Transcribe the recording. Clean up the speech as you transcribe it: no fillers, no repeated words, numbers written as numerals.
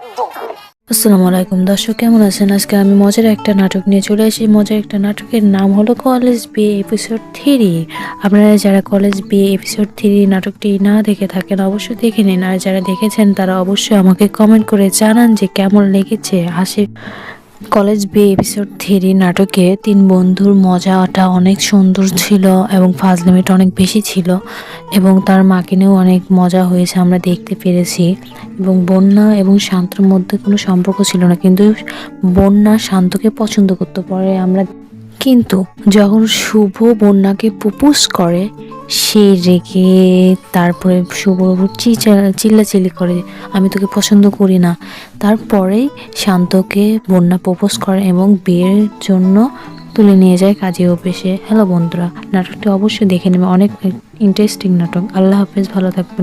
আসসালামু আলাইকুম দর্শক, কেমন আছেন? আজকে আমি মজার একটা নাটক নিয়ে চলে আসি। মজার একটা নাটকের নাম হলো কলেজ বিয়ে এপিসোড 3। আপনারা যারা কলেজ বিয়ে এপিসোড 3 নাটকটি না দেখে থাকেন অবশ্যই দেখে নিন, আর যারা দেখেছেন তারা অবশ্যই আমাকে কমেন্ট করে জানান যে কেমন লেগেছে। কলেজ বিয়ে এপিসোড 3 নাটকে তিন বন্ধুর মজাটা অনেক সুন্দর ছিল এবং ফাজলামিটা অনেক বেশি ছিল, এবং তার মাকে নিয়েও অনেক মজা হয়েছে আমরা দেখতে পেরেছি। এবং বন্যা এবং শান্তর মধ্যে কোনো সম্পর্ক ছিল না, কিন্তু বন্যা শান্তকে পছন্দ করতে পারে আমরা। কিন্তু যখন শুভ বন্যাকে প্রপোজ করে, সে রেগে তারপরে শুভর উপর চিল্লাচিল্লি করে, আমি তোকে পছন্দ করি না। তারপরেই শান্তকে বন্যা প্রপোজ করে এবং বিয়ের জন্য তুলে নিয়ে যায় কাজী অফিসে। হ্যালো বন্ধুরা, নাটকটি অবশ্যই দেখে নেবে, অনেক ইন্টারেস্টিং নাটক। আল্লাহ হাফেজ, ভালো থাকবেন।